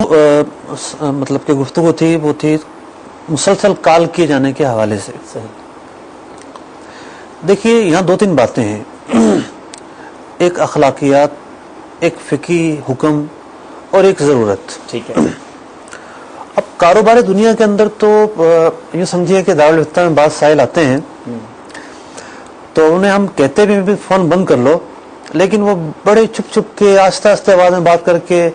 مطلب کہ گفتگو تھی وہ تھی مسلسل کال کیے جانے کے حوالے سے. دیکھیے یہاں دو تین باتیں ہیں، ایک اخلاقیات، ایک فقہی حکم اور ایک ضرورت. ٹھیک ہے. اب کاروباری دنیا کے اندر تو یوں سمجھیے کہ دارالفتہ میں بعض سائل آتے ہیں تو انہیں ہم کہتے بھی فون بند کر لو، لیکن وہ بڑے چھپ چھپ کے آہستہ آہستہ آواز میں بات کر کے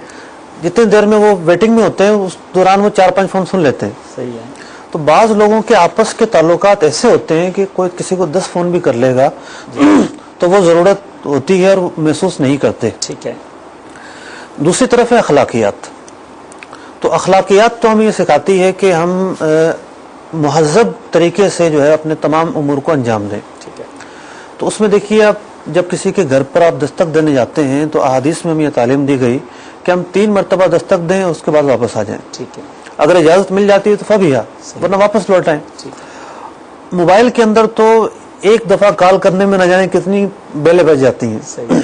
جتنی دیر میں وہ ویٹنگ میں ہوتے ہیں اس دوران وہ 4-5 فون سن لیتے ہیں. صحیح ہے. تو بعض لوگوں کے آپس کے تعلقات ایسے ہوتے ہیں کہ کوئی کسی کو 10 فون بھی کر لے گا تو وہ ضرورت ہوتی ہے اور محسوس نہیں کرتے. ٹھیک ہے. دوسری طرف ہے اخلاقیات. تو اخلاقیات تو ہمیں یہ سکھاتی ہے کہ ہم مہذب طریقے سے جو ہے اپنے تمام امور کو انجام دیں. ٹھیک ہے. تو اس میں دیکھیے آپ جب کسی کے گھر پر آپ دستک دینے جاتے ہیں تو احادیث میں ہمیں یہ تعلیم دی گئی کہ ہم 3 مرتبہ دستک دیں اس کے بعد واپس آ جائیں. ٹھیک ہے. اگر اجازت مل جاتی ہے تو فبیہا، ورنہ واپس لوٹ آئیں. موبائل کے اندر تو ایک دفعہ کال کرنے میں نہ جانے کتنی بیلیں بج جاتی ہیں.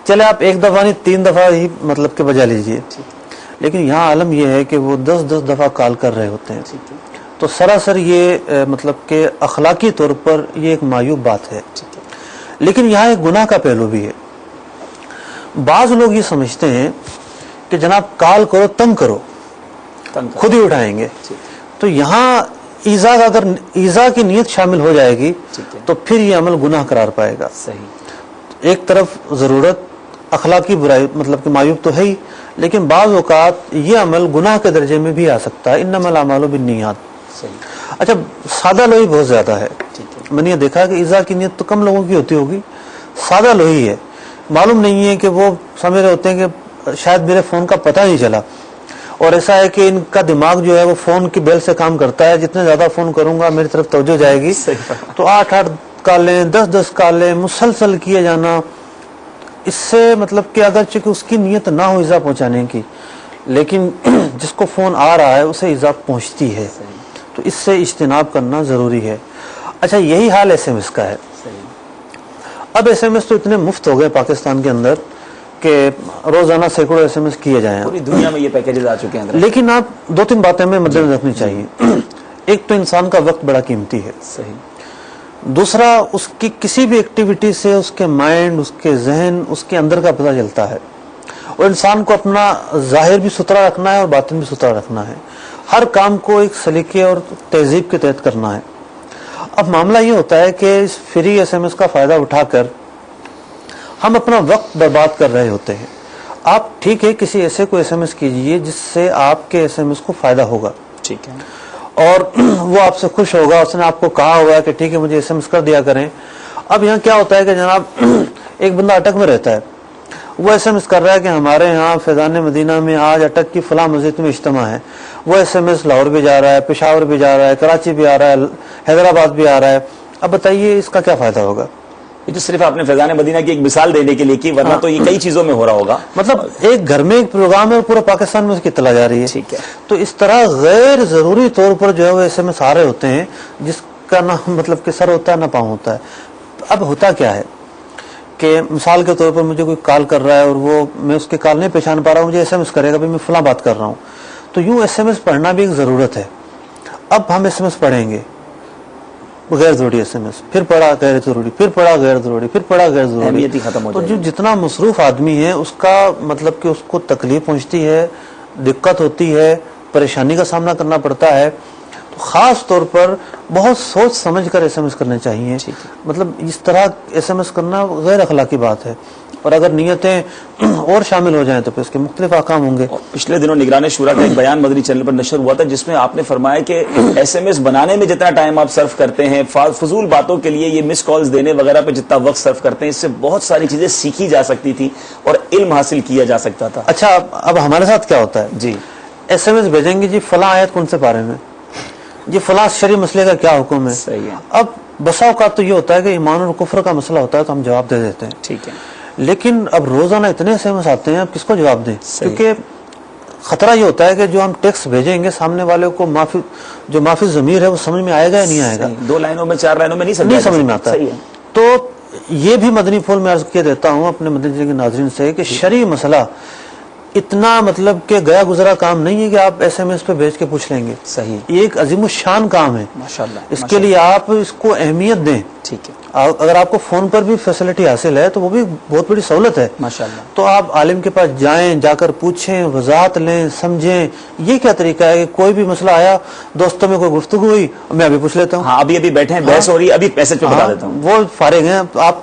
چلے آپ ایک دفعہ نہیں 3 دفعہ ہی مطلب کہ بجا لیجئے، لیکن یہاں عالم یہ ہے کہ وہ 10 دفعہ کال کر رہے ہوتے ہیں. تو سراسر یہ مطلب کہ اخلاقی طور پر یہ ایک معیوب بات ہے. لیکن یہاں ایک گناہ کا پہلو بھی ہے. بعض لوگ یہ سمجھتے ہیں کہ جناب کال کرو تنگ کرو خود ہی اٹھائیں گے. تو یہاں ایذا کا اگر ایذا کی نیت شامل ہو جائے گی تو پھر یہ عمل گناہ قرار پائے گا. صحیح. ایک طرف ضرورت اخلاقی برائی مطلب کہ معیوب تو ہے ہی، لیکن بعض اوقات یہ عمل گناہ کے درجے میں بھی آ سکتا ہے. انما الاعمال بالنیات. اچھا سادہ لوہی بہت زیادہ ہے. میں نے یہ دیکھا کہ ایذا کی نیت تو کم لوگوں کی ہوتی ہوگی، سادہ لوہی ہے. معلوم نہیں ہے کہ وہ سمجھ رہے ہوتے ہیں کہ شاید میرے فون کا پتہ نہیں چلا، اور ایسا ہے کہ ان کا دماغ جو ہے وہ فون کی بیل سے کام کرتا ہے. جتنے زیادہ فون کروں گا میری طرف توجہ جائے گی. تو 8 کالیں 10 کالیں مسلسل کیے جانا، اس سے مطلب کہ اگرچہ کہ اس کی نیت نہ ہو ایذا پہنچانے کی، لیکن جس کو فون آ رہا ہے اسے ایذا پہنچتی ہے. تو اس سے اجتناب کرنا ضروری ہے. اچھا یہی حال SMS کا ہے. اب SMS تو اتنے مفت ہو گئے پاکستان کے اندر کہ روزانہ سینکڑوں SMS کیے جائیں. پوری دنیا میں یہ پیکیجز آ چکے ہیں. لیکن آپ 2-3 باتیں میں مد نظر رکھنی چاہیے. ایک تو انسان کا وقت بڑا قیمتی ہے. صحیح. دوسرا اس کی کسی بھی ایکٹیویٹی سے اس کے مائنڈ، اس کے ذہن، اس کے اندر کا پتہ چلتا ہے. اور انسان کو اپنا ظاہر بھی ستھرا رکھنا ہے اور باطن بھی ستھرا رکھنا ہے. ہر کام کو ایک سلیقے اور تہذیب کے تحت کرنا ہے. اب معاملہ یہ ہوتا ہے کہ اس فری SMS کا فائدہ اٹھا کر ہم اپنا وقت برباد کر رہے ہوتے ہیں. آپ ٹھیک ہے کسی ایسے کو SMS کیجئے جس سے آپ کے SMS کو فائدہ ہوگا. ٹھیک ہے. اور وہ آپ سے خوش ہوگا، اس نے آپ کو کہا ہوگا کہ ٹھیک ہے مجھے SMS کر دیا کریں. اب یہاں کیا ہوتا ہے کہ جناب ایک بندہ اٹک میں رہتا ہے، وہ SMS کر رہا ہے کہ ہمارے ہاں فیضان مدینہ میں آج اٹک کی فلاں مسجد میں اجتماع ہے. وہ SMS لاہور بھی جا رہا ہے، پشاور بھی جا رہا ہے، کراچی بھی آ رہا ہے، حیدرآباد بھی آ رہا ہے. اب بتائیے اس کا کیا فائدہ ہوگا؟ یہ تو صرف آپ نے فیضان مدینہ کی ایک مثال دینے کے لیے کی، ورنہ تو یہ کئی چیزوں میں ہو رہا ہوگا. مطلب ایک گھر میں ایک پروگرام ہے اور پورا پاکستان میں اس کی اطلاع جا رہی ہے. ٹھیک ہے. تو اس طرح غیر ضروری طور پر جو ہے وہ SMS آ رہے ہوتے ہیں جس کا نہ مطلب کہ سر ہوتا ہے نہ پاؤں ہوتا ہے. اب ہوتا کیا ہے کہ مثال کے طور پر مجھے کوئی کال کر رہا ہے اور وہ میں اس کے کال نہیں پہچان پا رہا ہوں، مجھے SMS کرے گا بھائی میں فلاں بات کر رہا ہوں. تو یوں SMS پڑھنا بھی ایک ضرورت ہے. اب ہم SMS پڑھیں گے غیر ضروری SMS، پھر پڑھا غیر ضروری، پھر پڑھا غیر ضروری، پھر پڑھا غیر ضروری. اہمیت ہی ختم ہو تو جائے جو گی. جتنا مصروف آدمی ہے اس کا مطلب کہ اس کو تکلیف پہنچتی ہے، دقت ہوتی ہے، پریشانی کا سامنا کرنا پڑتا ہے. تو خاص طور پر بہت سوچ سمجھ کر SMS کرنے چاہیے. مطلب اس طرح SMS کرنا غیر اخلاقی بات ہے، اور اگر نیتیں اور شامل ہو جائیں تو پھر اس کے مختلف احکام ہوں گے. پچھلے دنوں نگران شورا کا ایک بیان مدنی چینل پر نشر ہوا تھا جس میں آپ نے فرمایا کہ SMS بنانے میں جتنا ٹائم آپ صرف کرتے ہیں، فضول باتوں کے لیے یہ مس کالز دینے وغیرہ پہ جتنا وقت صرف کرتے ہیں، اس سے بہت ساری چیزیں سیکھی جا سکتی تھی اور علم حاصل کیا جا سکتا تھا. اچھا اب ہمارے ساتھ کیا ہوتا ہے؟ جی SMS بھیجیں گے جی فلاں آیت کون سے پارے میں، جی فلاں شرعی مسئلے کا کیا حکم ہے. صحیح ہے. اب بسا اوقات تو یہ ہوتا ہے کہ ایمان اور کفر کا مسئلہ ہوتا ہے تو ہم جواب دے دیتے ہیں. ٹھیک ہے. لیکن اب روزانہ اتنے SMS آتے ہیں، اب کس کو جواب دیں؟ کیونکہ خطرہ یہ ہوتا ہے کہ جو ہم ٹیکسٹ بھیجیں گے سامنے والے کو جو معافی ضمیر ہے وہ سمجھ میں آئے گا یا نہیں آئے گا. 2 لائنوں میں 4 لائنوں میں نہیں سمجھ میں آتا. تو یہ بھی مدنی پھول میں عرض کیا دیتا ہوں اپنے مدنی کے ناظرین سے کہ شرعی مسئلہ اتنا مطلب کہ گیا گزرا کام نہیں ہے کہ آپ ایس ایم ایس پہ بھیج کے پوچھ لیں گے. صحیح. یہ ایک عظیم الشان کام ہے. ماشاءاللہ. اس کے لیے آپ اس کو اہمیت دیں. ٹھیک ہے. اگر آپ کو فون پر بھی فیسلٹی حاصل ہے تو وہ بھی بہت بڑی سہولت ہے. ماشاءاللہ. تو آپ عالم کے پاس جائیں, جا کر پوچھیں, وضاحت لیں, سمجھیں. یہ کیا طریقہ ہے کہ کوئی بھی مسئلہ آیا, دوستوں میں کوئی گفتگو ہوئی, میں ابھی پوچھ لیتا ہوں. ہاں ابھی بیٹھے ہیں, بحث ہو رہی ہے, ابھی میسج پہ بتا دیتا ہوں. وہ فارغ ہیں, آپ